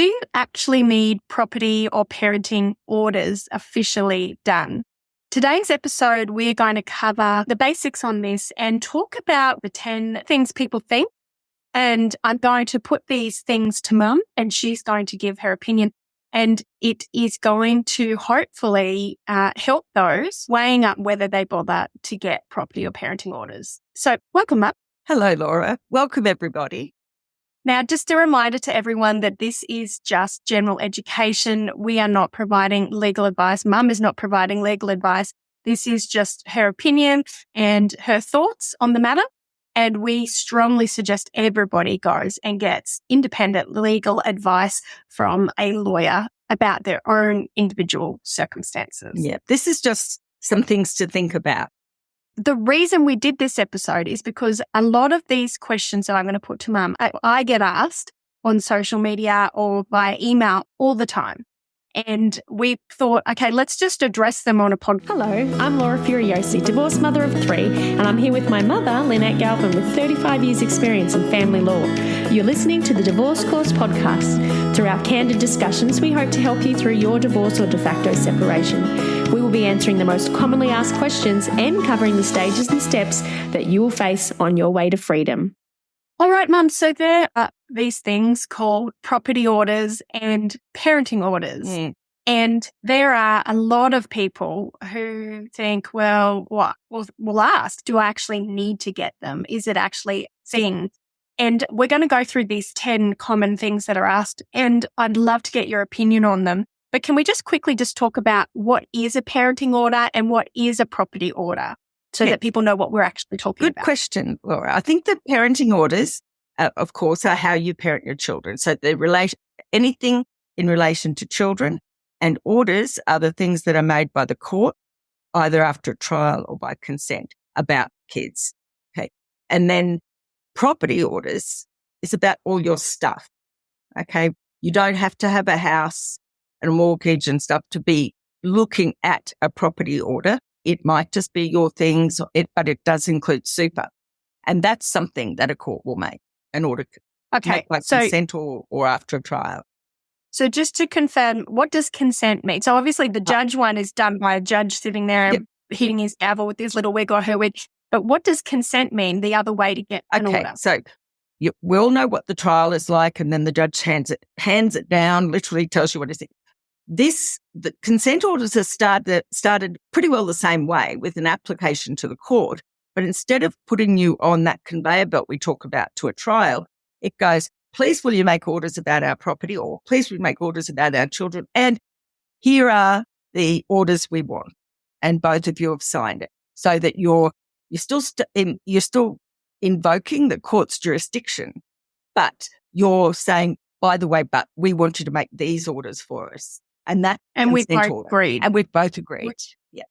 do you actually need property or parenting orders officially done? Today's episode, we're going to cover the basics on this and talk about the 10 things people think. And I'm going to put these things to Mum and she's going to give her opinion. And it is going to hopefully help those weighing up whether they bother to get property or parenting orders. So welcome, Mum. Hello, Laura. Welcome, everybody. Now, just a reminder to everyone that this is just general education. We are not providing legal advice. Mum is not providing legal advice. This is just her opinion and her thoughts on the matter. And we strongly suggest everybody goes and gets independent legal advice from a lawyer about their own individual circumstances. Yeah, this is just some things to think about. The reason we did this episode is because a lot of these questions that I'm going to put to Mum, I get asked on social media or by email all the time. And we thought, okay, let's just address them on a podcast. Hello, I'm Laura Furiosi, divorced mother of 3, and I'm here with my mother, Lynette Galvin, with 35 years experience in family law. You're listening to the Divorce Course podcast. Through our candid discussions, we hope to help you through your divorce or de facto separation. We will be answering the most commonly asked questions and covering the stages and steps that you will face on your way to freedom. All right, Mum. So there are these things called property orders and parenting orders. And there are a lot of people who think, well, what? We'll ask, do I actually need to get them? Is it actually a thing? And we're going to go through these 10 common things that are asked, and I'd love to get your opinion on them. But can we just quickly just talk about what is a parenting order and what is a property order so that people know what we're actually talking about? Good question, Laura. I think the parenting orders, of course, are how you parent your children. So anything in relation to children, and orders are the things that are made by the court, either after a trial or by consent about kids. Okay. And then property orders is about all your stuff. Okay. You don't have to have a house and a mortgage and stuff to be looking at a property order. It might just be your things, but it does include super. And that's something that a court will make in order to make by consent or after a trial. So just to confirm, what does consent mean? So obviously the judge one is done by a judge sitting there hitting his gavel with his little wig or her wig. But what does consent mean, the other way to get an order? So we all know what the trial is like, and then the judge hands it down, literally tells you what it is. The consent orders are started pretty well the same way with an application to the court. But instead of putting you on that conveyor belt we talk about to a trial, it goes, please will you make orders about our property, or please will you make orders about our children? And here are the orders we want. And both of you have signed it so that you're still invoking the court's jurisdiction, but you're saying, by the way, but we want you to make these orders for us. And we've both agreed. And we've both agreed. Yeah.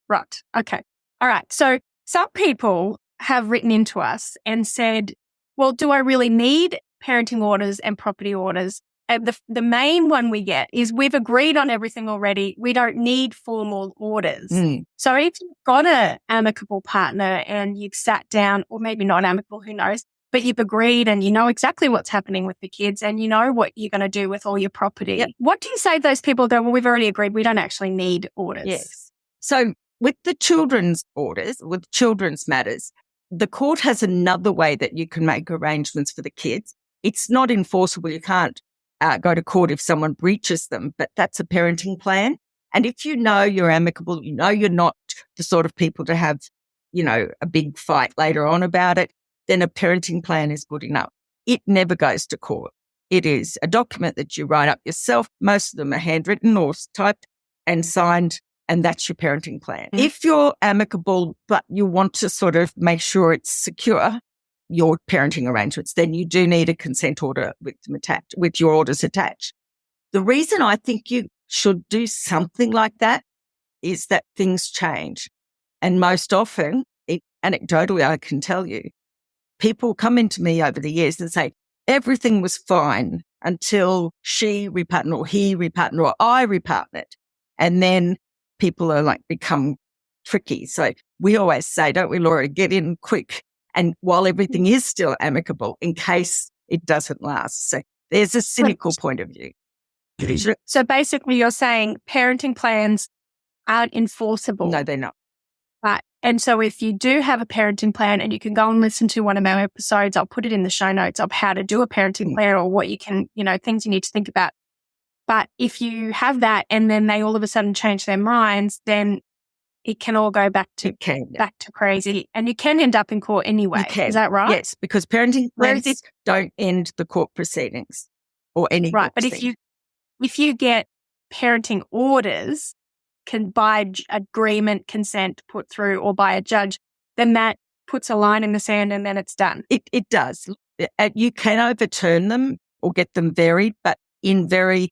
Right. Okay. All right. So some people have written into us and said, well, do I really need parenting orders and property orders? And the main one we get is we've agreed on everything already. We don't need formal orders. So if you've got an amicable partner and you've sat down, or maybe not amicable, who knows, but you've agreed and you know exactly what's happening with the kids and you know what you're going to do with all your property. Yep. What do you say to those people who go, well, we've already agreed, we don't actually need orders? Yes. So with the children's orders, with children's matters, the court has another way that you can make arrangements for the kids. It's not enforceable. You can't go to court if someone breaches them, but that's a parenting plan. And if you know you're amicable, you know you're not the sort of people to have, a big fight later on about it, then a parenting plan is good enough. It never goes to court. It is a document that you write up yourself. Most of them are handwritten or typed and signed, and that's your parenting plan. If you're amicable, but you want to sort of make sure it's secure, your parenting arrangements, then you do need a consent order with your orders attached. The reason I think you should do something like that is that things change. And most often, anecdotally, I can tell you, people come into me over the years and say, everything was fine until she repartnered or he repartnered or I repartnered. And then people are become tricky. So we always say, don't we, Laura, get in quick. And while everything is still amicable, in case it doesn't last. So There's a cynical point of view. So basically you're saying parenting plans aren't enforceable. No, they're not. Right. And so if you do have a parenting plan, and you can go and listen to one of our episodes, I'll put it in the show notes of how to do a parenting plan or what you can, things you need to think about. But if you have that and then they all of a sudden change their minds, then it can all go back to crazy. And you can end up in court anyway. Is that right? Yes, because parenting plans don't end the court proceedings or any right. But proceedings. if you get parenting orders can by agreement, consent put through or by a judge, then that puts a line in the sand and then it's done. It does. You can overturn them or get them varied, but in very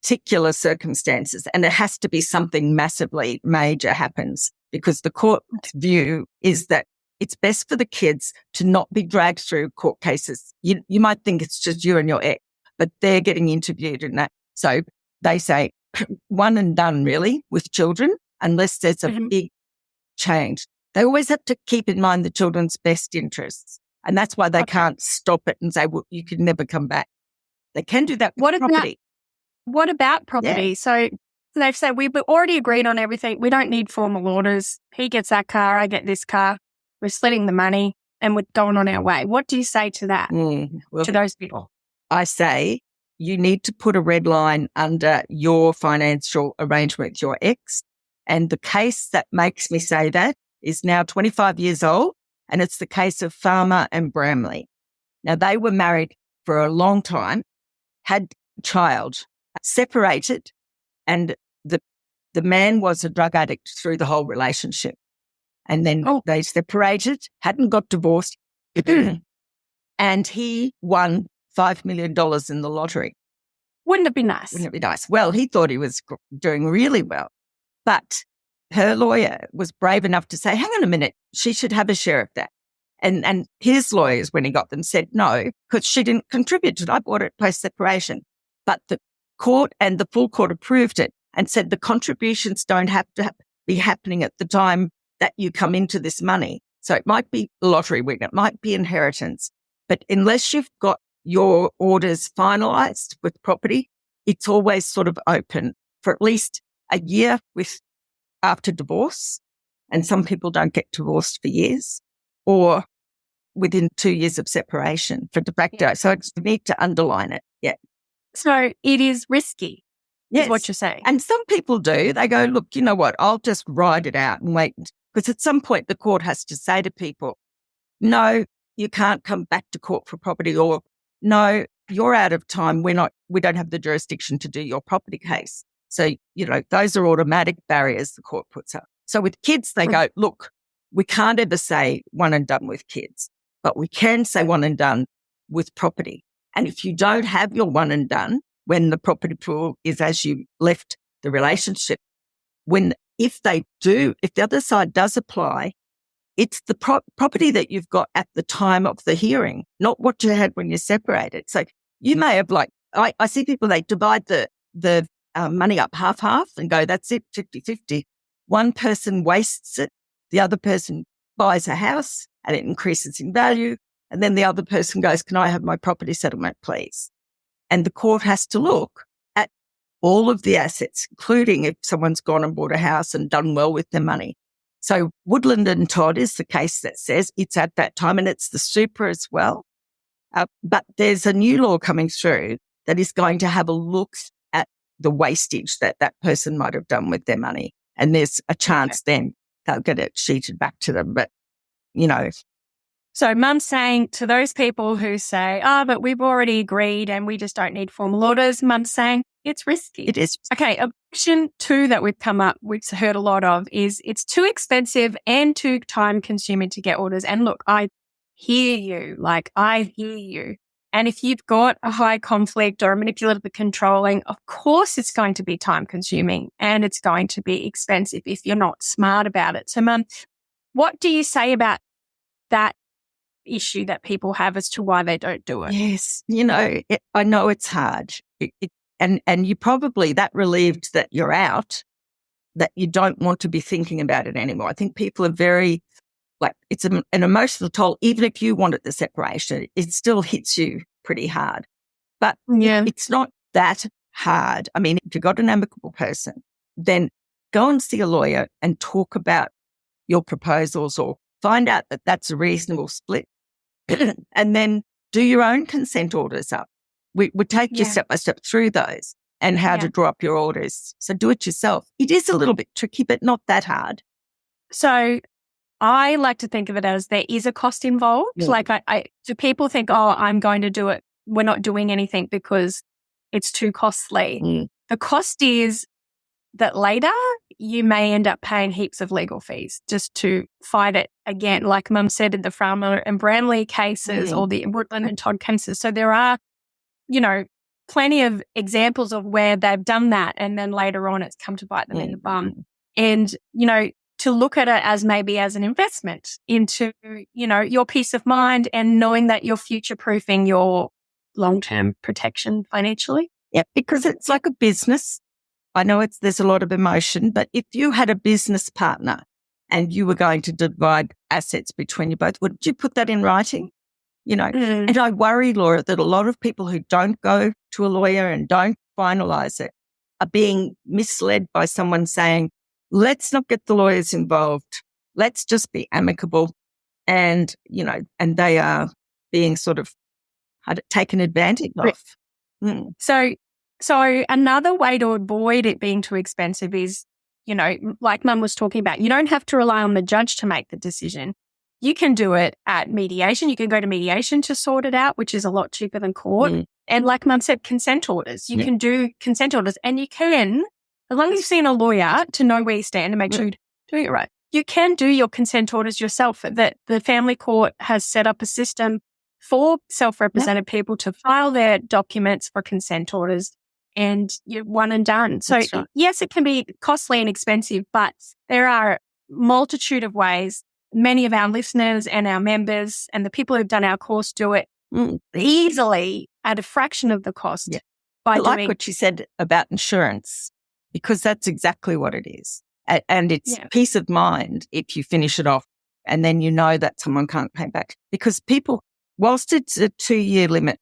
particular circumstances. And it has to be something massively major happens, because the court's view is that it's best for the kids to not be dragged through court cases. You might think it's just you and your ex, but they're getting interviewed in that. So they say one and done really with children, unless there's a big change. They always have to keep in mind the children's best interests. And that's why they can't stop it and say, well, you can never come back. They can do that with property. What about property? Yeah. So they've said, we've already agreed on everything. We don't need formal orders. He gets that car, I get this car. We're splitting the money and we're going on our way. What do you say to that, to those people? I say you need to put a red line under your financial arrangement with your ex. And the case that makes me say that is now 25 years old, and it's the case of Farmer and Bramley. Now, they were married for a long time, had a child, separated, and the man was a drug addict through the whole relationship. And then they separated, hadn't got divorced, and he won $5 million in the lottery. Wouldn't it be nice? Wouldn't it be nice? Well, he thought he was doing really well. But her lawyer was brave enough to say, hang on a minute, she should have a share of that. And his lawyers, when he got them, said no, because she didn't contribute to it. I bought it post-separation. But the court and the full court approved it and said the contributions don't have to be happening at the time that you come into this money. So it might be lottery win, it might be inheritance. But unless you've got your orders finalised with property, it's always sort of open for at least a year after divorce. And some people don't get divorced for years, or within 2 years of separation for de facto. Yeah. So you need to underline it. Yeah. So it is risky, is what you're saying. And some people do. They go, look, you know what, I'll just ride it out and wait. Because at some point the court has to say to people, no, you can't come back to court for property, or no, you're out of time. We don't have the jurisdiction to do your property case. So, those are automatic barriers the court puts up. So with kids, they go, look, we can't ever say one and done with kids, but we can say one and done with property. And if you don't have your one and done, when the property pool is as you left the relationship, if the other side does apply, it's the property that you've got at the time of the hearing, not what you had when you separated. So you may have I see people, they divide the money up half and go, that's it, 50-50. One person wastes it. The other person buys a house and it increases in value. And then the other person goes, can I have my property settlement, please? And the court has to look at all of the assets, including if someone's gone and bought a house and done well with their money. So Woodland and Todd is the case that says it's at that time, and it's the super as well. But there's a new law coming through that is going to have a look at the wastage that person might have done with their money. And there's a chance then they'll get it sheeted back to them. But, So Mum's saying to those people who say, but we've already agreed and we just don't need formal orders, Mum's saying it's risky. It is. Okay, objection 2 that we've heard a lot of is it's too expensive and too time consuming to get orders. And look, I hear you. I hear you. And if you've got a high conflict or manipulative controlling, of course it's going to be time consuming and it's going to be expensive if you're not smart about it. So Mum, what do you say about that issue that people have as to why they don't do it? Yes. I know it's hard. And you probably that relieved that you're out, that you don't want to be thinking about it anymore. I think people are very, it's an emotional toll. Even if you wanted the separation, it still hits you pretty hard. But Yeah. it's not that hard. I mean, if you've got an amicable person, then go and see a lawyer and talk about your proposals or find out that that's a reasonable split. And then do your own consent orders up. We take you step by step through those and how to draw up your orders. So do it yourself. It is a little bit tricky, but not that hard. So I like to think of it as there is a cost involved. Yeah. Like do people think, oh, I'm going to do it. We're not doing anything because it's too costly. Mm. The cost is that later you may end up paying heaps of legal fees just to fight it again. Like Mum said in the Farmer and Branley cases or the Woodland and Todd cases. So there are, plenty of examples of where they've done that and then later on it's come to bite them in the bum. And, to look at it as maybe as an investment into, your peace of mind and knowing that you're future-proofing your long-term protection financially. Yeah, because it's like a business. I know there's a lot of emotion, but if you had a business partner and you were going to divide assets between you both, would you put that in writing? And I worry, Laura, that a lot of people who don't go to a lawyer and don't finalize it are being misled by someone saying, let's not get the lawyers involved. Let's just be amicable. And, and they are being sort of taken advantage of. Mm. So another way to avoid it being too expensive is, like Mum was talking about, you don't have to rely on the judge to make the decision. You can do it at mediation. You can go to mediation to sort it out, which is a lot cheaper than court. Mm. And like Mum said, consent orders. You can do consent orders and you can, as long as you've seen a lawyer to know where you stand and make sure you're doing it right, you can do your consent orders yourself. That the family court has set up a system for self-represented people to file their documents for consent orders and you're one and done. So yes, it can be costly and expensive, but there are multitude of ways. Many of our listeners and our members and the people who've done our course do it easily at a fraction of the cost. Yeah. I like what you said about insurance, because that's exactly what it is. And it's peace of mind if you finish it off and then you know that someone can't pay back. Because people, whilst it's a 2-year limit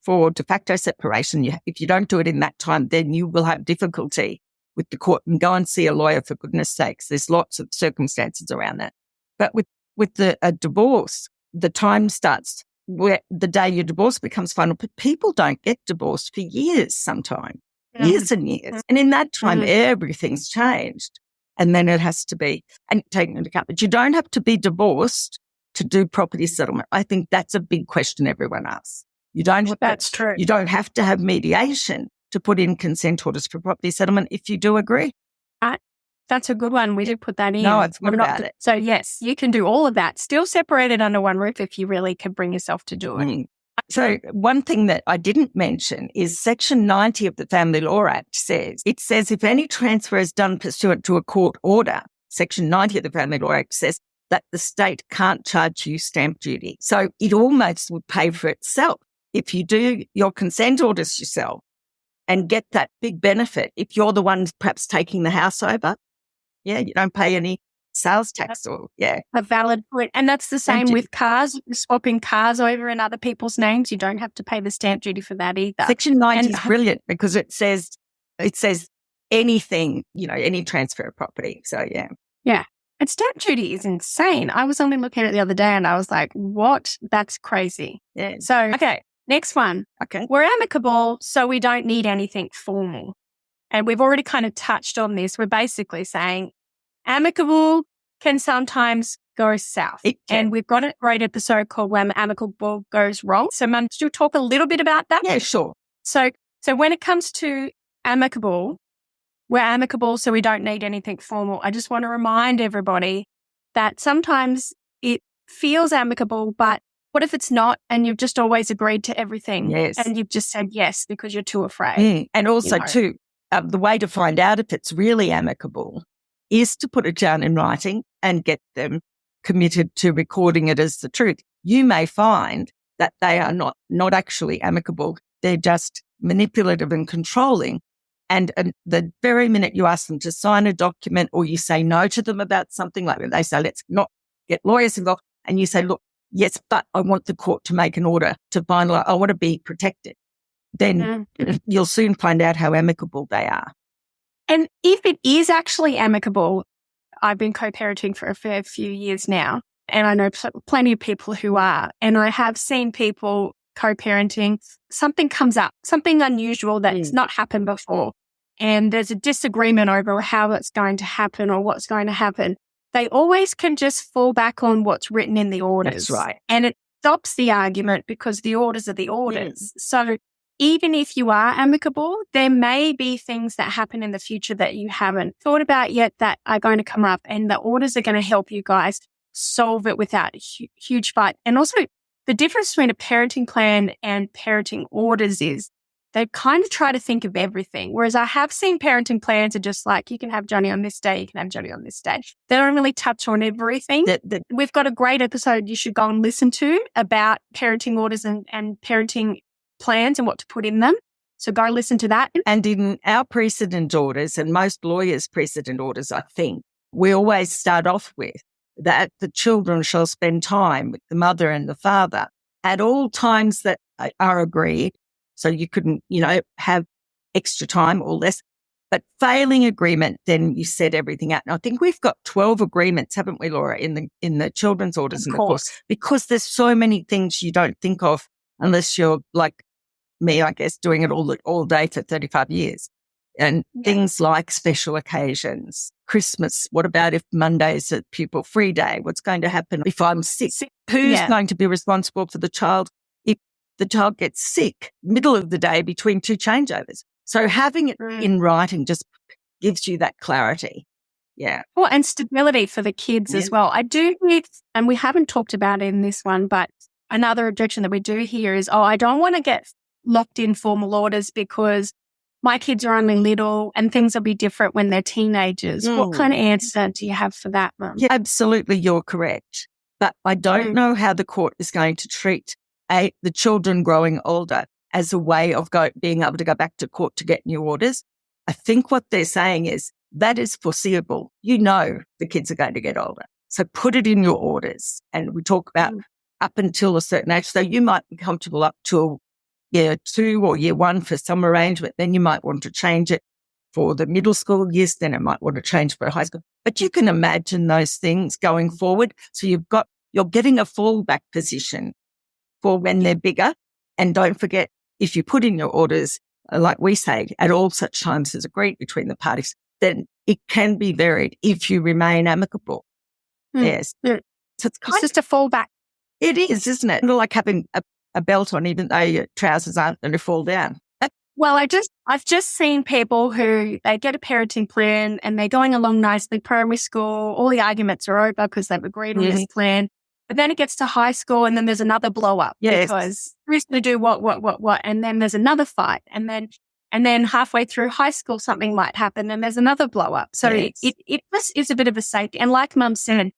for de facto separation, if you don't do it in that time, then you will have difficulty with the court. And go and see a lawyer, for goodness sakes. There's lots of circumstances around that. But with a divorce, the time starts where the day your divorce becomes final. But people don't get divorced for years sometimes, years and years. And in that time, everything's changed. And then it has to be taken into account. But you don't have to be divorced to do property settlement. I think that's a big question everyone asks. That's true. You don't have to have mediation to put in consent orders for property settlement if you do agree. That's a good one. We did put that in. No, it's not about it. So yes, you can do all of that, still separated under one roof if you really can bring yourself to do it. So one thing that I didn't mention is Section 90 of the Family Law Act says if any transfer is done pursuant to a court order, Section 90 of the Family Law Act says that the state can't charge you stamp duty. So it almost would pay for itself if you do your consent orders yourself and get that big benefit. If you're the one perhaps taking the house over, you don't pay any sales tax a valid point. And that's the same with cars, swapping cars over in other people's names. You don't have to pay the stamp duty for that either. Section 90 is brilliant because it says anything, any transfer of property. So yeah. And stamp duty is insane. I was only looking at it the other day and I was like, what? That's crazy. Yeah. So, okay, next one. Okay. We're amicable, so we don't need anything formal. And we've already kind of touched on this. We're basically saying amicable can sometimes go south. And we've got a great episode called When Amicable Goes Wrong. So, Mum, do you talk a little bit about that? Yeah, sure. So when it comes to amicable, we're amicable, so we don't need anything formal. I just want to remind everybody that sometimes it feels amicable, but what if it's not and you've just always agreed to everything? Yes. And you've just said yes because you're too afraid. And also, too, the way to find out if it's really amicable is to put it down in writing and get them committed to recording it as the truth. You may find that they are not actually amicable. They're just manipulative and controlling. And the very minute you ask them to sign a document or you say no to them about something like that, they say, let's not get lawyers involved. And you say, look, yes, but I want the court to make an order to finalize. I want to be protected. then you'll soon find out how amicable they are. And if it is actually amicable, I've been co-parenting for a fair few years now, and I know plenty of people who are, and I have seen people co-parenting, something comes up, something unusual that's not happened before, and there's a disagreement over how it's going to happen or what's going to happen. They always can just fall back on what's written in the orders. That's right. And it stops the argument because the orders are the orders. So even if you are amicable, there may be things that happen in the future that you haven't thought about yet that are going to come up, and the orders are going to help you guys solve it without a huge fight. And also, the difference between a parenting plan and parenting orders is they kind of try to think of everything. Whereas I have seen parenting plans are just like, you can have Johnny on this day, you can have Johnny on this day. They don't really touch on everything. We've got a great episode you should go and listen to about parenting orders and parenting plans and what to put in them. So go listen to that. And in our precedent orders, and most lawyers' precedent orders, I think, we always start off with that the children shall spend time with the mother and the father at all times that are agreed. So you couldn't, have extra time or less. But failing agreement, then you set everything out. And I think we've got 12 agreements, haven't we, Laura, in the children's orders and the course, because there's so many things you don't think of unless you're like me, I guess, doing it all day for 35 years. And things like special occasions, Christmas. What about if Monday is a pupil free day? What's going to happen if I'm sick? Who's going to be responsible for the child if the child gets sick middle of the day between two changeovers? So having it in writing just gives you that clarity. Yeah. Well, and stability for the kids as well. I do hear, and we haven't talked about it in this one, but another objection that we do hear is, I don't want to get locked in formal orders because my kids are only little and things will be different when they're teenagers. What kind of answer do you have for that, Mum? Yeah, absolutely, you're correct. But I don't know how the court is going to treat the children growing older as a way of being able to go back to court to get new orders. I think what they're saying is that is foreseeable. You know the kids are going to get older. So put it in your orders. And we talk about up until a certain age. So you might be comfortable up to year 2 or year 1 for some arrangement. Then you might want to change it for the middle school years. Then it might want to change for high school. But you can imagine those things going forward. So you're getting a fallback position for when they're bigger. And don't forget, if you put in your orders, like we say, at all such times as agreed between the parties, then it can be varied if you remain amicable. Yes. So it's just a fallback. It is, isn't it? Like having a belt on, even though your trousers aren't going to fall down. Well, I've just seen people who they get a parenting plan and they're going along nicely, primary school, all the arguments are over because they've agreed on this plan. But then it gets to high school and then there's another blow up because who's going to do what? And then there's another fight. And then halfway through high school, something might happen and there's another blow up. So it just is a bit of a safety. And like Mum said,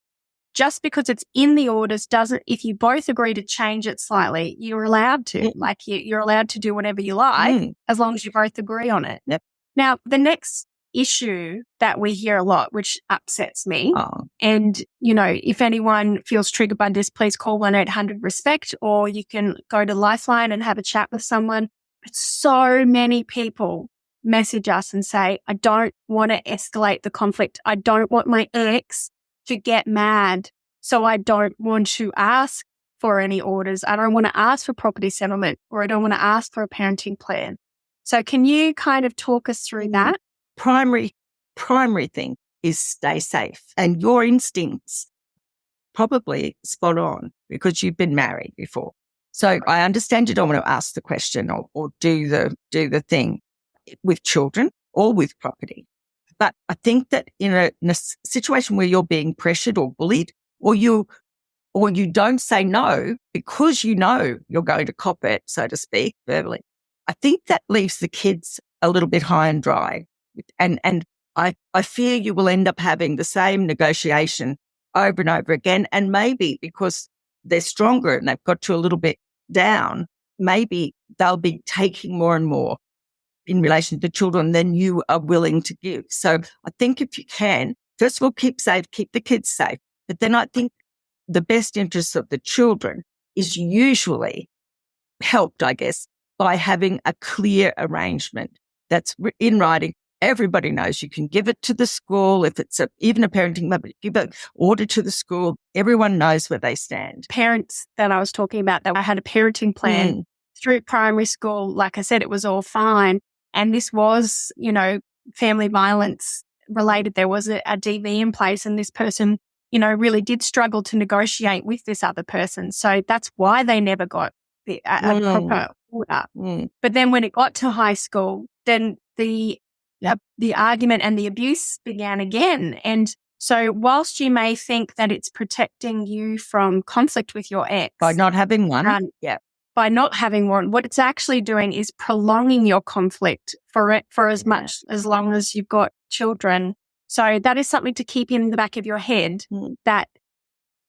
just because it's in the orders if you both agree to change it slightly, you're allowed to. Like you're allowed to do whatever you like as long as you both agree on it. Yep. Now, the next issue that we hear a lot, which upsets me, and, if anyone feels triggered by this, please call 1-800-RESPECT, or you can go to Lifeline and have a chat with someone. But so many people message us and say, I don't want to escalate the conflict. I don't want my ex to get mad. So I don't want to ask for any orders. I don't want to ask for property settlement, or I don't want to ask for a parenting plan. So can you kind of talk us through that? Primary thing is stay safe. And your instincts probably spot on because you've been married before. So I understand you don't want to ask the question or do the thing with children or with property. But I think that in a situation where you're being pressured or bullied, or you don't say no because you know you're going to cop it, so to speak, verbally, I think that leaves the kids a little bit high and dry. And I fear you will end up having the same negotiation over and over again. And maybe because they're stronger and they've got you a little bit down, maybe they'll be taking more and more in relation to children than you are willing to give. So I think if you can, first of all, keep the kids safe. But then I think the best interest of the children is usually helped, I guess, by having a clear arrangement that's in writing. Everybody knows you can give it to the school. If it's even a parenting member, give an order to the school. Everyone knows where they stand. Parents that I was talking about, that I had a parenting plan through primary school. Like I said, it was all fine. And this was, family violence related. There was a DV in place, and this person, really did struggle to negotiate with this other person. So that's why they never got a proper order. But then when it got to high school, then the argument and the abuse began again. And so whilst you may think that it's protecting you from conflict with your ex. By not having one. By not having one, what it's actually doing is prolonging your conflict for as much as long as you've got children. So that is something to keep in the back of your head, that,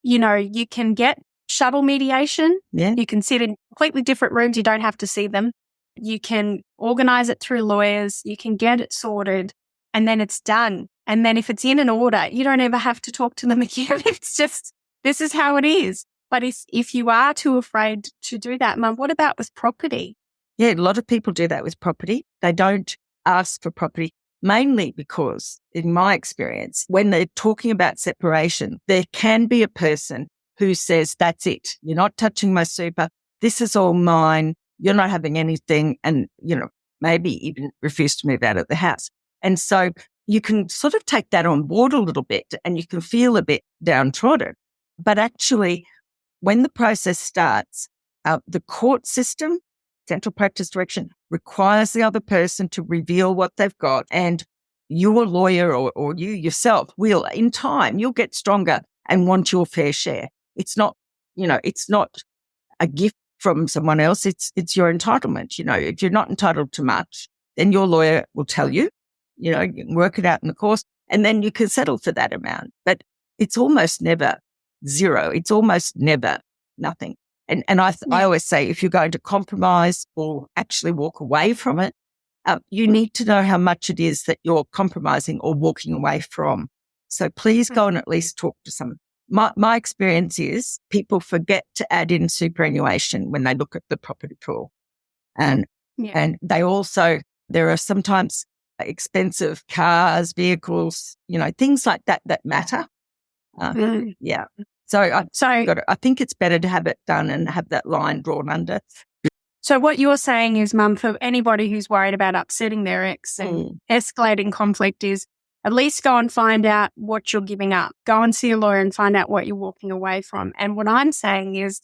you can get shuttle mediation. Yeah. You can sit in completely different rooms. You don't have to see them. You can organize it through lawyers. You can get it sorted, and then it's done. And then if it's in an order, you don't ever have to talk to them again. It's just, this is how it is. But if you are too afraid to do that, Mum, what about with property? Yeah, a lot of people do that with property. They don't ask for property, mainly because, in my experience, when they're talking about separation, there can be a person who says, that's it. You're not touching my super. This is all mine. You're not having anything, and, maybe even refuse to move out of the house. And so you can sort of take that on board a little bit, and you can feel a bit downtrodden. But actually, when the process starts, the court system, central practice direction, requires the other person to reveal what they've got, and your lawyer or you yourself will, in time, you'll get stronger and want your fair share. It's not, it's not a gift from someone else. It's your entitlement. If you're not entitled to much, then your lawyer will tell you, you can work it out in the course, and then you can settle for that amount. But it's almost never zero. It's almost never nothing. And I always say, if you're going to compromise or actually walk away from it, you need to know how much it is that you're compromising or walking away from. So please go and at least talk to someone. My experience is people forget to add in superannuation when they look at the property pool. And they also, there are sometimes expensive cars, vehicles, things like that matter. Yeah. So I think it's better to have it done and have that line drawn under. So what you're saying is, Mum, for anybody who's worried about upsetting their ex and escalating conflict, is at least go and find out what you're giving up. Go and see a lawyer and find out what you're walking away from. And what I'm saying is,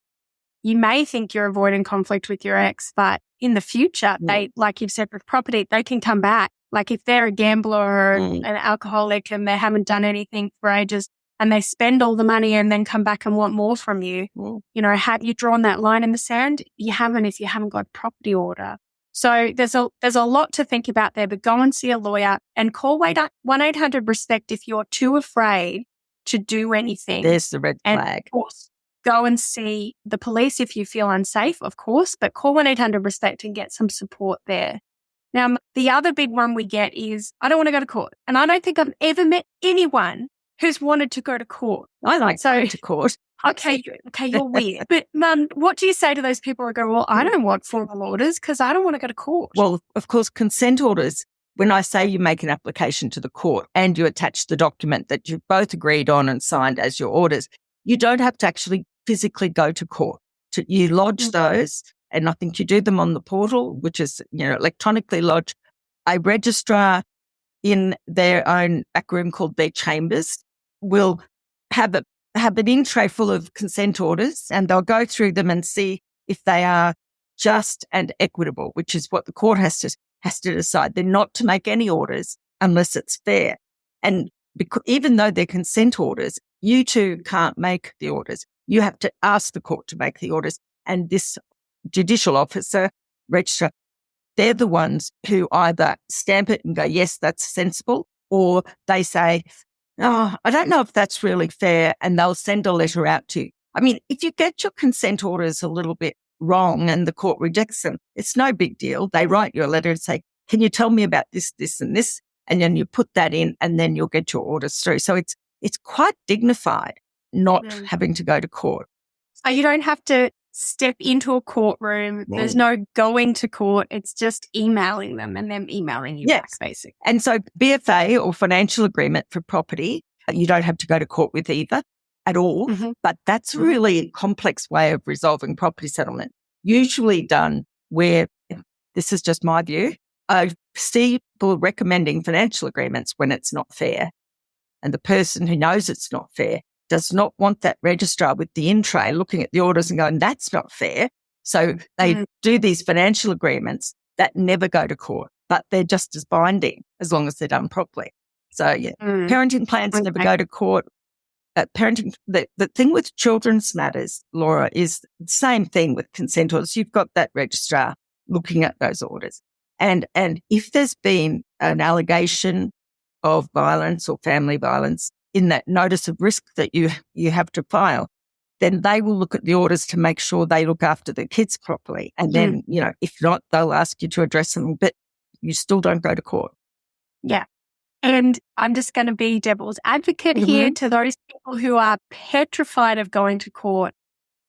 you may think you're avoiding conflict with your ex, but in the future, they, like you've said with property, they can come back. Like if they're a gambler or an alcoholic and they haven't done anything for ages, and they spend all the money and then come back and want more from you, have you drawn that line in the sand? You haven't if you haven't got a property order. So there's a lot to think about there, but go and see a lawyer and call 1-800-RESPECT if you're too afraid to do anything. There's the red flag. And of course, go and see the police if you feel unsafe, of course, but call 1-800-RESPECT and get some support there. Now, the other big one we get is, I don't want to go to court. And I don't think I've ever met anyone who's wanted to go to court. I like going to court. Okay, you're weird. But, Mum, what do you say to those people who go, well, I don't want formal orders because I don't want to go to court? Well, of course, consent orders, when I say you make an application to the court and you attach the document that you've both agreed on and signed as your orders, you don't have to actually physically go to court. You lodge those, and I think you do them on the portal, which is, electronically lodged. A registrar in their own back room called their chambers will have an in tray full of consent orders, and they'll go through them and see if they are just and equitable, which is what the court has to decide. They're not to make any orders unless it's fair. And even though they're consent orders, you two can't make the orders. You have to ask the court to make the orders. And this judicial officer, registrar, they're the ones who either stamp it and go, yes, that's sensible, or they say, oh, I don't know if that's really fair, and they'll send a letter out to you. I mean, if you get your consent orders a little bit wrong and the court rejects them, it's no big deal. They write you a letter and say, can you tell me about this, this, and this? And then you put that in, and then you'll get your orders through. So it's quite dignified not having to go to court. So you don't have to step into a courtroom. Yeah. There's no going to court. It's just emailing them and them emailing you back, basically. And so BFA or financial agreement for property, you don't have to go to court with either at all. But that's really a complex way of resolving property settlement, usually done where, this is just my view, I see people recommending financial agreements when it's not fair. And the person who knows it's not fair does not want that registrar with the in tray looking at the orders and going, that's not fair. So they do these financial agreements that never go to court, but they're just as binding as long as they're done properly. So parenting plans never go to court. The thing with children's matters, Laura, is the same thing with consent orders. You've got that registrar looking at those orders. And if there's been an allegation of violence or family violence in that notice of risk that you have to file, then they will look at the orders to make sure they look after the kids properly. And then, if not, they'll ask you to address them, but you still don't go to court. Yeah. And I'm just going to be devil's advocate here to those people who are petrified of going to court.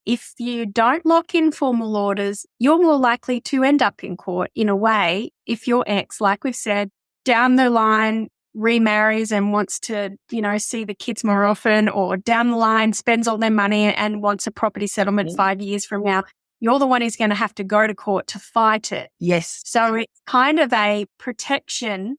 If you don't lock in formal orders, you're more likely to end up in court in a way if your ex, like we've said, down the line remarries and wants to, see the kids more often, or down the line spends all their money and wants a property settlement 5 years from now. You're the one who's going to have to go to court to fight it. Yes. So it's kind of a protection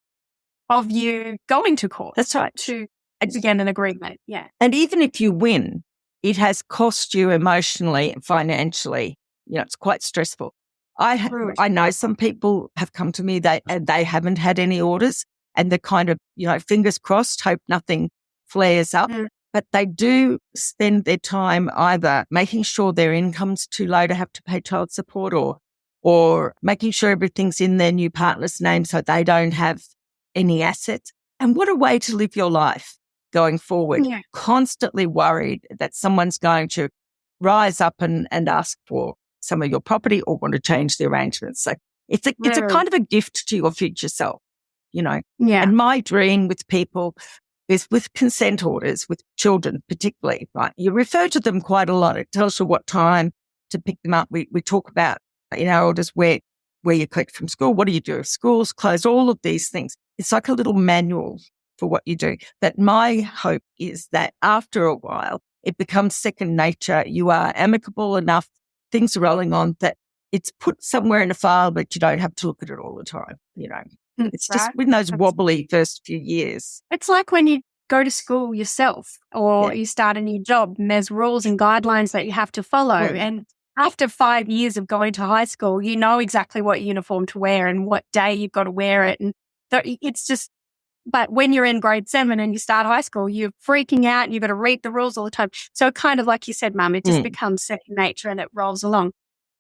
of you going to court. That's right. To get an agreement. Yeah. And even if you win, it has cost you emotionally and financially. It's quite stressful. I know some people have come to me and they haven't had any orders, and they're kind of, fingers crossed, hope nothing flares up. But they do spend their time either making sure their income's too low to have to pay child support, or making sure everything's in their new partner's name so they don't have any assets. And what a way to live your life going forward. Yeah. Constantly worried that someone's going to rise up and ask for some of your property or want to change the arrangements. So it's a kind of a gift to your future self, Yeah. And my dream with people is with consent orders, with children particularly, right? You refer to them quite a lot. It tells you what time to pick them up. We talk about in our orders where you collect from school, what do you do if school's closed, all of these things. It's like a little manual for what you do. But my hope is that after a while, it becomes second nature. You are amicable enough, things are rolling on, that it's put somewhere in a file, but you don't have to look at it all the time, It's just in those wobbly first few years. It's like when you go to school yourself or you start a new job and there's rules and guidelines that you have to follow. And after 5 years of going to high school, you know exactly what uniform to wear and what day you've got to wear it. And it's just, but when you're in grade 7 and you start high school, you're freaking out and you've got to read the rules all the time. So kind of like you said, Mum, it just becomes second nature and it rolls along.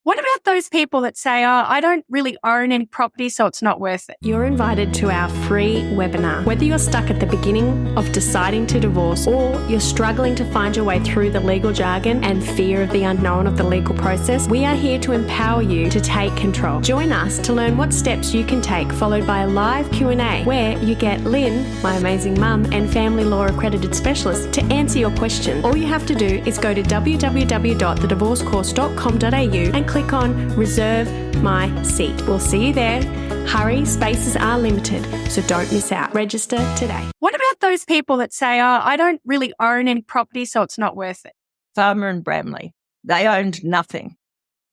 What about those people that say, I don't really own any property, so it's not worth it? You're invited to our free webinar. Whether you're stuck at the beginning of deciding to divorce or you're struggling to find your way through the legal jargon and fear of the unknown of the legal process, we are here to empower you to take control. Join us to learn what steps you can take, followed by a live Q&A where you get Lynn, my amazing mum, and family law accredited specialist to answer your question. All you have to do is go to www.thedivorcecourse.com.au and click on Reserve My Seat. We'll see you there. Hurry, spaces are limited, so don't miss out. Register today. What about those people that say, I don't really own any property, so it's not worth it? Farmer and Bramley, they owned nothing.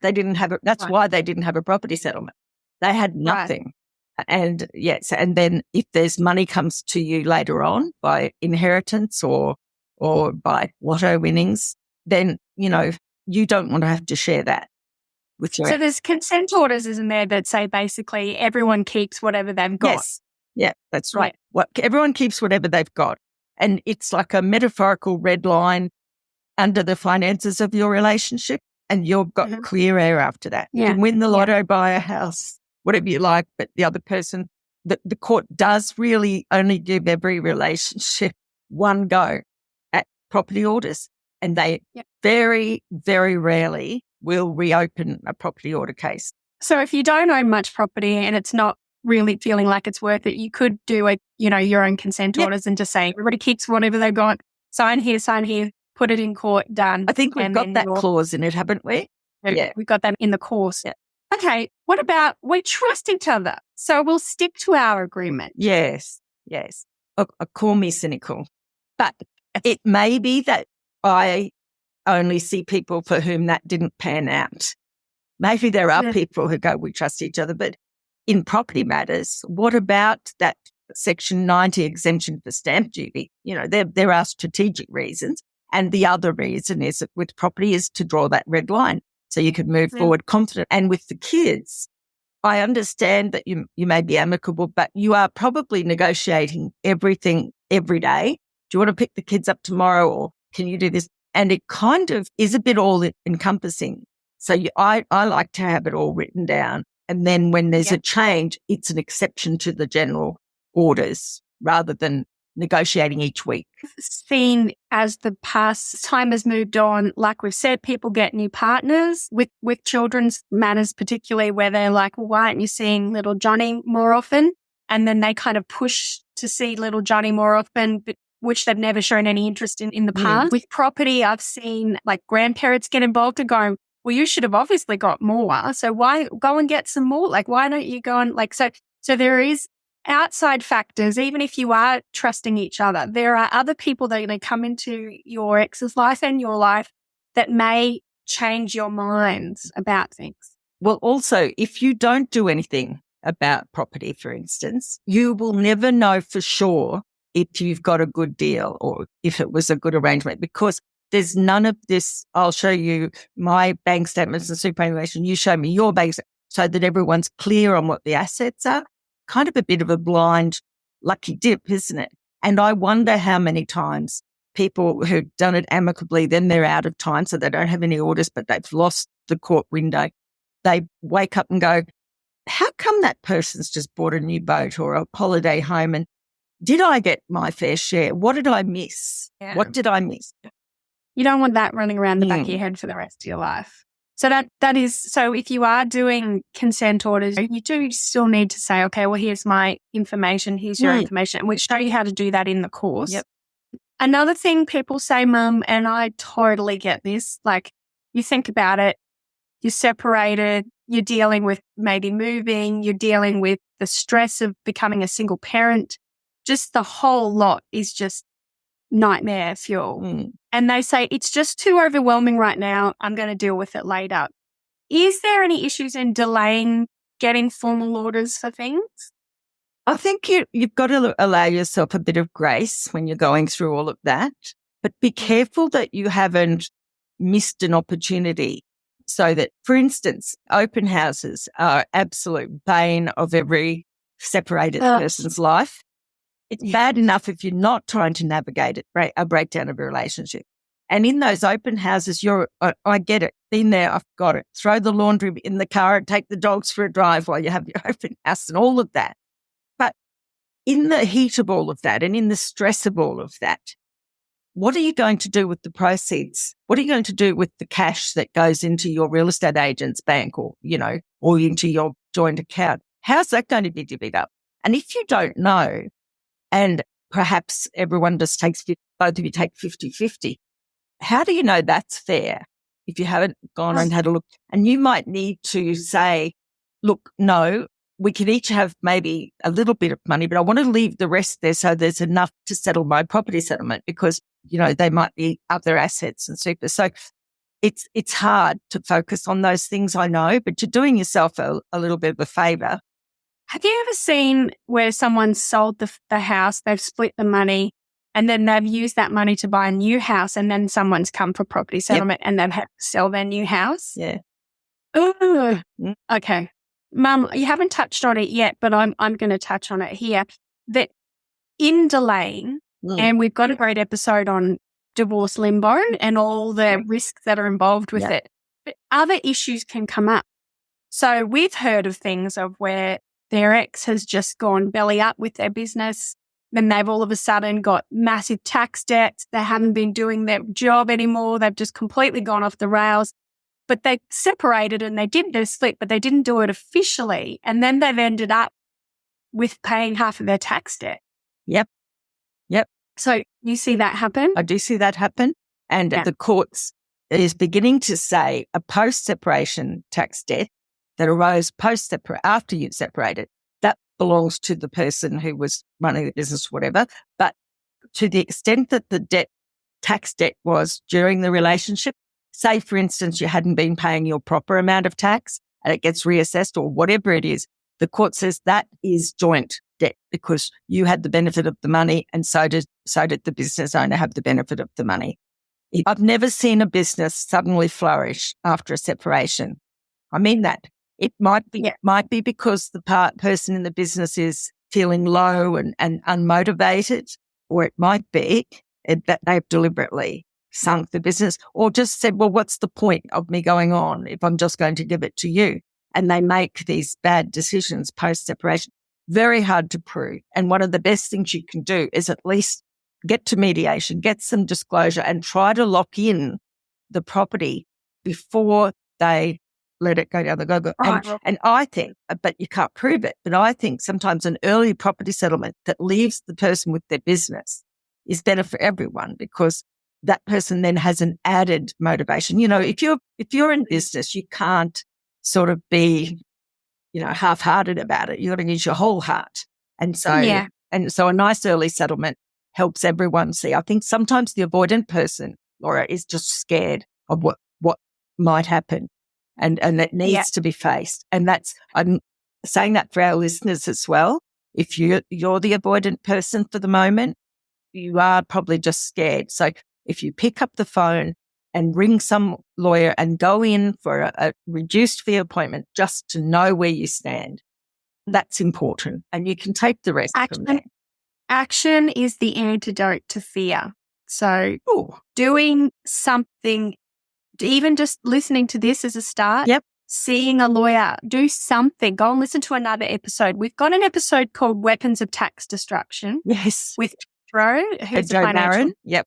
They didn't have it. That's why they didn't have a property settlement. They had nothing. Right. And and then if there's money comes to you later on by inheritance or by lotto winnings, then, you don't want to have to share that. So there's consent orders, isn't there, that say basically everyone keeps whatever they've got? Yes. Yeah, that's right. Everyone keeps whatever they've got. And it's like a metaphorical red line under the finances of your relationship, and you've got clear air after that. Yeah. You can win the lotto, buy a house, whatever you like, but the other person, the court does really only give every relationship one go at property orders. And they very, very rarely will reopen a property order case. So if you don't own much property and it's not really feeling like it's worth it, you could do your own consent orders and just say everybody keeps whatever they've got, sign here, put it in court, done. I think we've got that clause in it, haven't we? Yeah. We got that in the course. Yeah. Okay. What about we trust each other? So we'll stick to our agreement. Yes. Look, call me cynical, but it may be that I only see people for whom that didn't pan out. Maybe there are people who go, we trust each other, but in property matters, what about that Section 90 exemption for stamp duty? There are strategic reasons. And the other reason is that with property is to draw that red line so you can move forward confident. And with the kids, I understand that you may be amicable, but you are probably negotiating everything every day. Do you want to pick the kids up tomorrow, or can you do this? And it kind of is a bit all encompassing. So I like to have it all written down. And then when there's a change, it's an exception to the general orders rather than negotiating each week. Seen as the past time has moved on, like we've said, people get new partners with children's matters, particularly where they're like, well, why aren't you seeing little Johnny more often? And then they kind of push to see little Johnny more often, which they've never shown any interest in the past. With property, I've seen like grandparents get involved and going, well, you should have obviously got more. So why go and get some more? Like, why don't you go and so there is outside factors. Even if you are trusting each other, there are other people that are going to come into your ex's life and your life that may change your minds about things. Well, also, if you don't do anything about property, for instance, you will never know for sure if you've got a good deal or if it was a good arrangement, because there's none of this. I'll show you my bank statements and superannuation. You show me your bank statements so that everyone's clear on what the assets are. Kind of a bit of a blind lucky dip, isn't it? And I wonder how many times people who've done it amicably, then they're out of time, so they don't have any orders, but they've lost the court window. They wake up and go, how come that person's just bought a new boat or a holiday home? And did I get my fair share? What did I miss? Yeah. What did I miss? You don't want that running around the back of your head for the rest of your life. So that is, so if you are doing consent orders, you do still need to say, okay, well, here's my information, here's your information, and we show you how to do that in the course. Yep. Another thing people say, Mum, and I totally get this, like you think about it, you're separated, you're dealing with maybe moving, you're dealing with the stress of becoming a single parent, just the whole lot is just nightmare fuel. And they say, it's just too overwhelming right now. I'm going to deal with it later. Is there any issues in delaying getting formal orders for things? I think you've got to allow yourself a bit of grace when you're going through all of that, but be careful that you haven't missed an opportunity. So that, for instance, open houses are absolute bane of every separated person's life. It's bad enough if you're not trying to navigate a breakdown of a relationship. And in those open houses, I get it. Been there, I've got it. Throw the laundry in the car and take the dogs for a drive while you have your open house and all of that. But in the heat of all of that and in the stress of all of that, what are you going to do with the proceeds? What are you going to do with the cash that goes into your real estate agent's bank or into your joint account? How's that going to be divvied up? And if you don't know, and perhaps everyone just both of you take 50-50. How do you know that's fair if you haven't gone and had a look? And you might need to say, look, no, we can each have maybe a little bit of money, but I want to leave the rest there so there's enough to settle my property settlement because, they might be other assets and super. So it's hard to focus on those things, I know, but you're doing yourself a little bit of a favour. Have you ever seen where someone sold the house, they've split the money, and then they've used that money to buy a new house, and then someone's come for property settlement and they've had to sell their new house? Yeah. Ooh. Okay. Mum, you haven't touched on it yet, but I'm going to touch on it here. That in delaying, and we've got a great episode on divorce limbo and all the risks that are involved with it, but other issues can come up. So we've heard of things of where their ex has just gone belly up with their business. Then they've all of a sudden got massive tax debts. They haven't been doing their job anymore. They've just completely gone off the rails. But they separated and they did their split, but they didn't do it officially. And then they've ended up with paying half of their tax debt. Yep. So you see that happen? I do see that happen. And the courts is beginning to say a post-separation tax debt that arose after you've separated, that belongs to the person who was running the business, whatever. But to the extent that the tax debt was during the relationship, say, for instance, you hadn't been paying your proper amount of tax and it gets reassessed or whatever it is, the court says that is joint debt because you had the benefit of the money and so did the business owner have the benefit of the money. I've never seen a business suddenly flourish after a separation. I mean that. It might be because the person in the business is feeling low and unmotivated, or it might be that they've deliberately sunk the business or just said, well, what's the point of me going on if I'm just going to give it to you? And they make these bad decisions post-separation. Very hard to prove. And one of the best things you can do is at least get to mediation, get some disclosure and try to lock in the property before they let it go down the go. And I think, but you can't prove it, but I think sometimes an early property settlement that leaves the person with their business is better for everyone because that person then has an added motivation. You know, if you're in business, you can't sort of be, half-hearted about it. You've got to use your whole heart. And so a nice early settlement helps everyone see. I think sometimes the avoidant person, Laura, is just scared of what might happen and that needs to be faced. And I'm saying that for our listeners as well. If you're the avoidant person for the moment, you are probably just scared. So if you pick up the phone and ring some lawyer and go in for a reduced fee appointment just to know where you stand, that's important. And you can take the rest from there. Action is the antidote to fear. So doing something, even just listening to this as a start, seeing a lawyer, do something. Go and listen to another episode. We've got an episode called Weapons of Tax Destruction. Yes. With Pedro, who's a financial. Yep.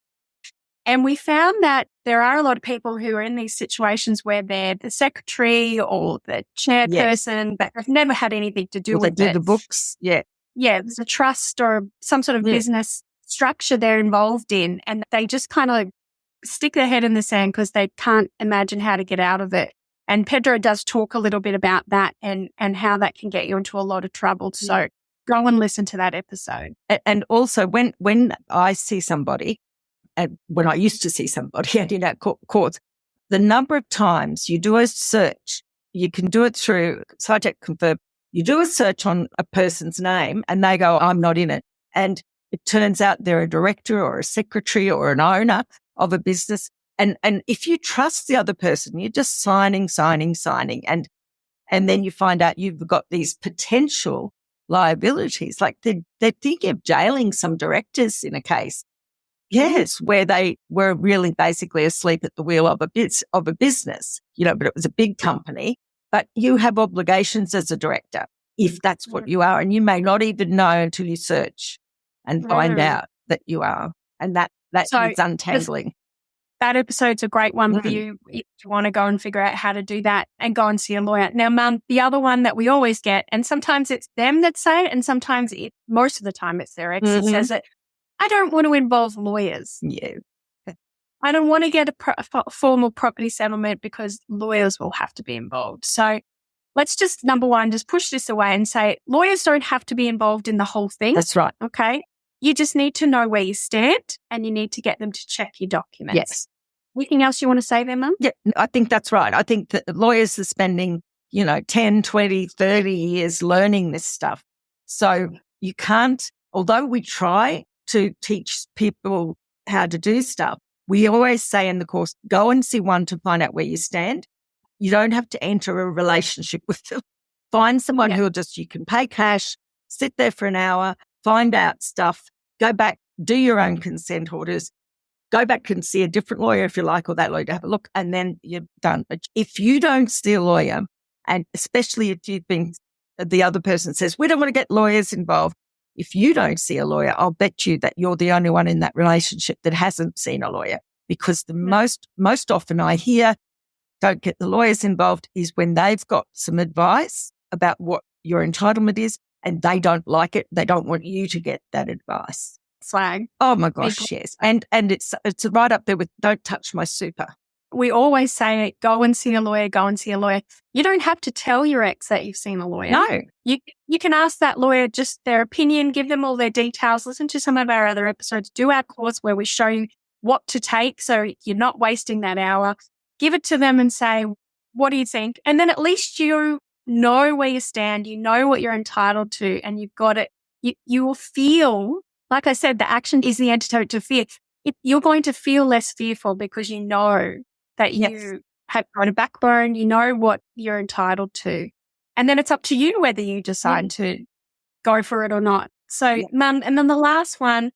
And we found that there are a lot of people who are in these situations where they're the secretary or the chairperson, but have never had anything to do with it. They do the books. Yeah. Yeah, there's a trust or some sort of business structure they're involved in, and they just kind of stick their head in the sand because they can't imagine how to get out of it. And Pedro does talk a little bit about that and how that can get you into a lot of trouble. So go and listen to that episode. And also when I see somebody, and when I used to see somebody and in our courts, the number of times you do a search, you can do it through Cytec Confirm. You do a search on a person's name and they go, I'm not in it. And it turns out they're a director or a secretary or an owner of a business. And if you trust the other person, you're just signing. And then you find out you've got these potential liabilities. Like they're thinking of jailing some directors in a case. Yes, where they were really basically asleep at the wheel of a business, but it was a big company. But you have obligations as a director, if that's what you are. And you may not even know until you search and find out that you are. And that is untangling. That episode's a great one for you if you want to go and figure out how to do that and go and see a lawyer. Now, Mum, the other one that we always get, and sometimes it's them that say it, and sometimes most of the time it's their ex that says it. I don't want to involve lawyers. Yeah. I don't want to get a formal property settlement because lawyers will have to be involved. So let's just, number one, just push this away and say lawyers don't have to be involved in the whole thing. That's right. Okay. You just need to know where you stand and you need to get them to check your documents. Yes. Anything else you want to say there, Mum? Yeah, I think that's right. I think that lawyers are spending, 10, 20, 30 years learning this stuff. So you can't, although we try to teach people how to do stuff, we always say in the course, go and see one to find out where you stand. You don't have to enter a relationship with them. Find someone who you can pay cash, sit there for an hour, find out stuff, go back, do your own consent orders, go back and see a different lawyer if you like, or that lawyer to have a look, and then you're done. But if you don't see a lawyer, and especially if the other person says, we don't want to get lawyers involved, if you don't see a lawyer, I'll bet you that you're the only one in that relationship that hasn't seen a lawyer. Because the most often I hear, don't get the lawyers involved, is when they've got some advice about what your entitlement is and they don't like it. They don't want you to get that advice. Swag. Oh my gosh, yes. And it's right up there with don't touch my super. we always say, go and see a lawyer, go and see a lawyer. You don't have to tell your ex that you've seen a lawyer. No. You can ask that lawyer just their opinion, give them all their details, listen to some of our other episodes, do our course where we show you what to take so you're not wasting that hour. Give it to them and say, what do you think? And then at least you know where you stand, you know what you're entitled to, and you've got it. You will feel, like I said, the action is the antidote to fear. You're going to feel less fearful because you know that you have got a backbone, you know what you're entitled to. And then it's up to you whether you decide to go for it or not. So, Mum, and then the last one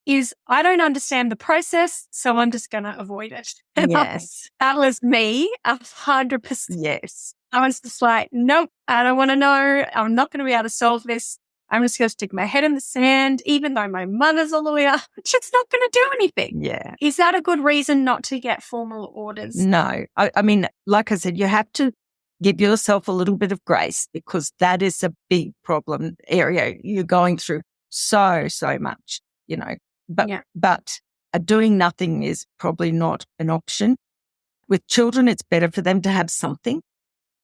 is, I don't understand the process, so I'm just going to avoid it. Yes. That was me, 100%. Yes. I was just like, nope, I don't want to know. I'm not going to be able to solve this. I'm just going to stick my head in the sand, even though my mother's a lawyer. It's just not going to do anything. Yeah. Is that a good reason not to get formal orders? No. I mean, like I said, you have to give yourself a little bit of grace because that is a big problem area. You're going through so much, you know. But doing nothing is probably not an option. With children, it's better for them to have something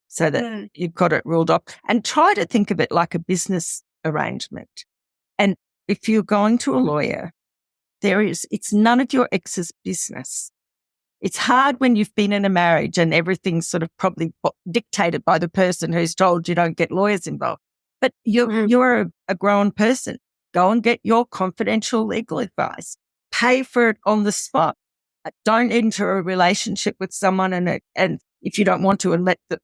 so that you've got it ruled off. And try to think of it like a business arrangement. And if you're going to a lawyer, it's none of your ex's business. It's hard when you've been in a marriage and everything's sort of probably dictated by the person who's told you don't get lawyers involved. But you're a grown person. Go and get your confidential legal advice. Pay for it on the spot. Don't enter a relationship with someone and if you don't want to and let it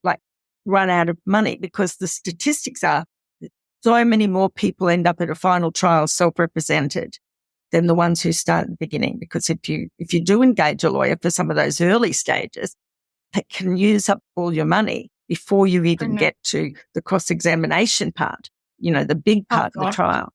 run out of money, because the statistics are so many more people end up at a final trial self-represented than the ones who start at the beginning. Because if you do engage a lawyer for some of those early stages, that can use up all your money before you even get to the cross-examination part, you know, the big part of the trial.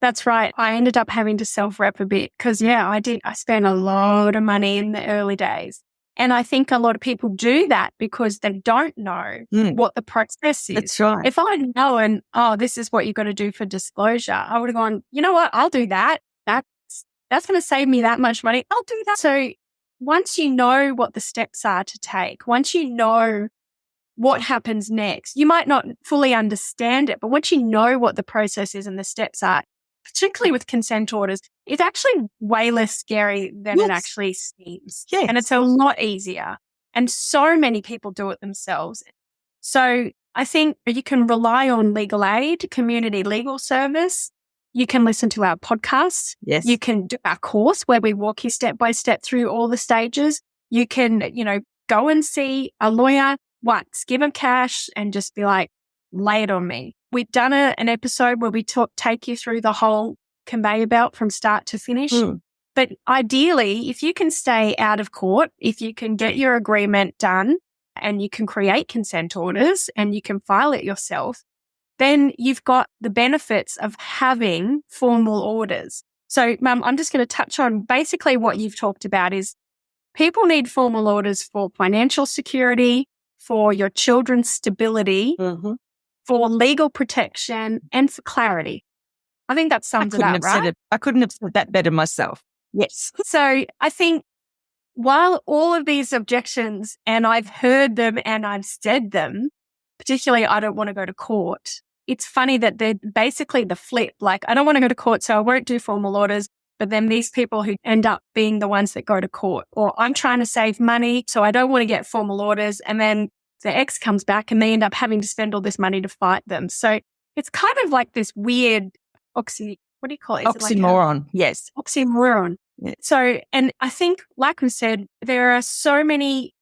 That's right. I ended up having to self-rep a bit because, I did. I spent a lot of money in the early days. And I think a lot of people do that because they don't know what the process is. That's right. If I'd known, this is what you've got to do for disclosure, I would have gone, you know what, I'll do that. That's going to save me that much money. I'll do that. So once you know what the steps are to take, once you know what happens next, you might not fully understand it, but once you know what the process is and the steps are, particularly with consent orders, it's actually way less scary than it actually seems. Yes. And it's a lot easier. And so many people do it themselves. So I think you can rely on legal aid, community legal service. You can listen to our podcast. Yes. You can do our course where we walk you step by step through all the stages. You can, go and see a lawyer once, give them cash and just be like, lay it on me. We've done an episode where we take you through the whole conveyor belt from start to finish. But ideally, if you can stay out of court, if you can get your agreement done and you can create consent orders and you can file it yourself, then you've got the benefits of having formal orders. So, Mum, I'm just going to touch on basically what you've talked about is people need formal orders for financial security, for your children's stability, for legal protection, and for clarity. I think that sums it up, right? I couldn't have said that better myself. Yes. So I think while all of these objections, and I've heard them and I've said them, particularly I don't want to go to court, it's funny that they're basically the flip. Like, I don't want to go to court, so I won't do formal orders. But then these people who end up being the ones that go to court, or I'm trying to save money, so I don't want to get formal orders. And then the ex comes back and they end up having to spend all this money to fight them. So it's kind of like this weird what do you call it? Oxymoron. Yes. Oxymoron. Yeah. So, and I think, like we said, there are so many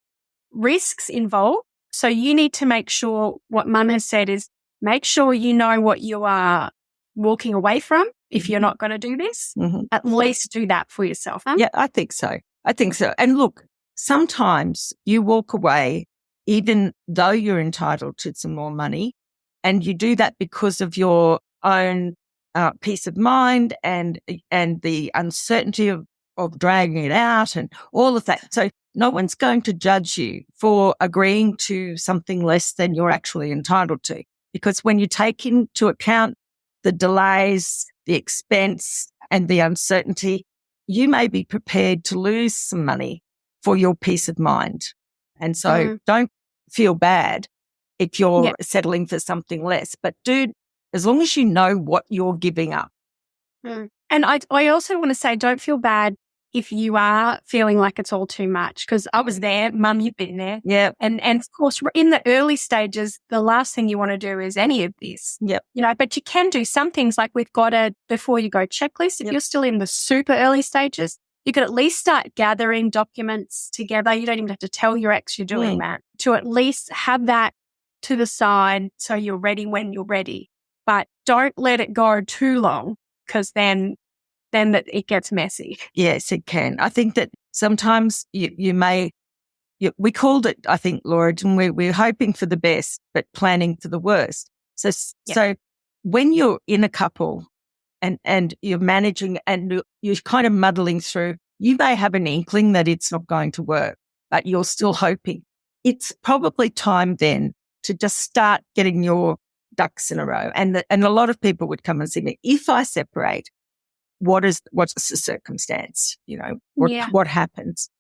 risks involved. So you need to make sure what Mum has said is make sure you know what you are walking away from if you're not going to do this. At least do that for yourself. Huh? Yeah, I think so. And look, sometimes you walk away even though you're entitled to some more money, and you do that because of your own peace of mind and the uncertainty of dragging it out and all of that. So no one's going to judge you for agreeing to something less than you're actually entitled to, because when you take into account the delays, the expense and the uncertainty, you may be prepared to lose some money for your peace of mind. And so don't feel bad if you're settling for something less, but as long as you know what you're giving up. And I also want to say, don't feel bad if you are feeling like it's all too much, because I was there, Mum, you've been there. Yeah. And of course, in the early stages, the last thing you want to do is any of this. Yep. But you can do some things, like we've got a before you go checklist. If you're still in the super early stages, you could at least start gathering documents together. You don't even have to tell your ex you're doing that, to at least have that to the side so you're ready when you're ready. But don't let it go too long, because then that it gets messy. Yes, it can. I think that sometimes we called it, I think, Laura, and we're hoping for the best, but planning for the worst. So when you're in a couple and you're managing and you're kind of muddling through, you may have an inkling that it's not going to work, but you're still hoping. It's probably time then to just start getting your ducks in a row. And a lot of people would come and see me, if I separate, what's the circumstance? What happens?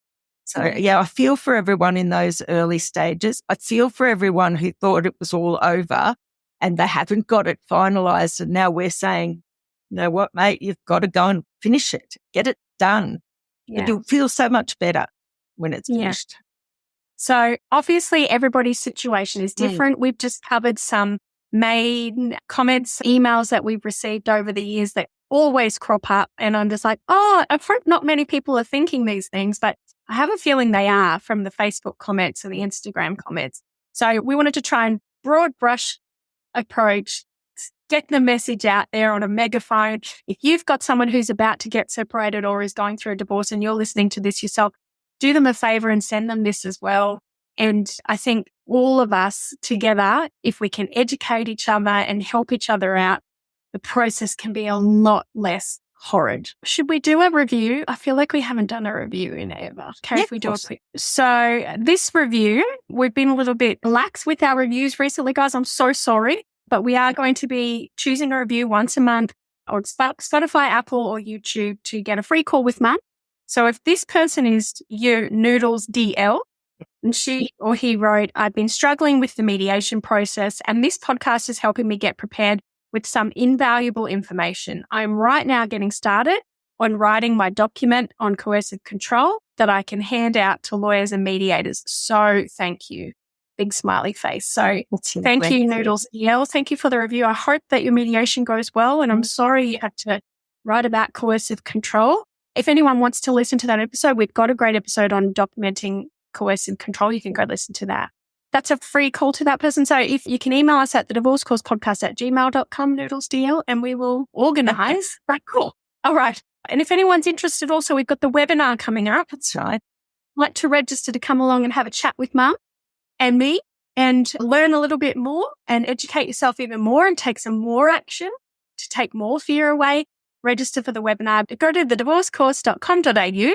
So I feel for everyone in those early stages. I feel for everyone who thought it was all over and they haven't got it finalized. And now we're saying, you know what, mate, you've got to go and finish it, get it done. Yeah. But you'll feel so much better when it's finished. So obviously everybody's situation is different. We've just covered some main comments, emails that we've received over the years that always crop up. And I'm just like, I hope not many people are thinking these things, but I have a feeling they are, from the Facebook comments and the Instagram comments. So we wanted to try and broad brush approach, get the message out there on a megaphone. If you've got someone who's about to get separated or is going through a divorce and you're listening to this yourself, do them a favor and send them this as well. And I think all of us together, if we can educate each other and help each other out, the process can be a lot less horrid. Should we do a review? I feel like we haven't done a review in ever. Okay, if we do a quick. So this review, we've been a little bit lax with our reviews recently, guys. I'm so sorry, but we are going to be choosing a review once a month on Spotify, Apple, or YouTube to get a free call with Mum. So if this person is you, Noodles DL, and she or he wrote, I've been struggling with the mediation process, and this podcast is helping me get prepared with some invaluable information. I'm right now getting started on writing my document on coercive control that I can hand out to lawyers and mediators. So thank you. Big smiley face. So thank you, Noodles DL. Thank you for the review. I hope that your mediation goes well, and I'm sorry you had to write about coercive control. If anyone wants to listen to that episode, we've got a great episode on documenting coercive control. You can go listen to that. That's a free call to that person. So if you can email us at thedivorcecourspodcast@gmail.com, Noodles DL, and we will organize. Right, cool. All right. And if anyone's interested also, we've got the webinar coming up. That's right. I'd like to register to come along and have a chat with Mum and me and learn a little bit more and educate yourself even more and take some more action to take more fear away. Register for the webinar. Go to thedivorcecourse.com.au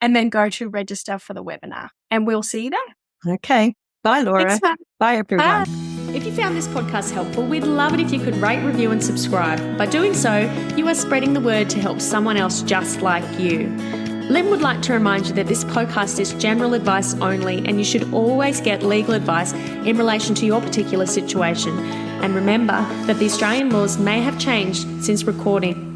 and then go to register for the webinar. And we'll see you there. Okay. Bye, Laura. Thanks, Mum. Bye, everyone. Bye. If you found this podcast helpful, we'd love it if you could rate, review and subscribe. By doing so, you are spreading the word to help someone else just like you. Lynn would like to remind you that this podcast is general advice only, and you should always get legal advice in relation to your particular situation. And remember that the Australian laws may have changed since recording.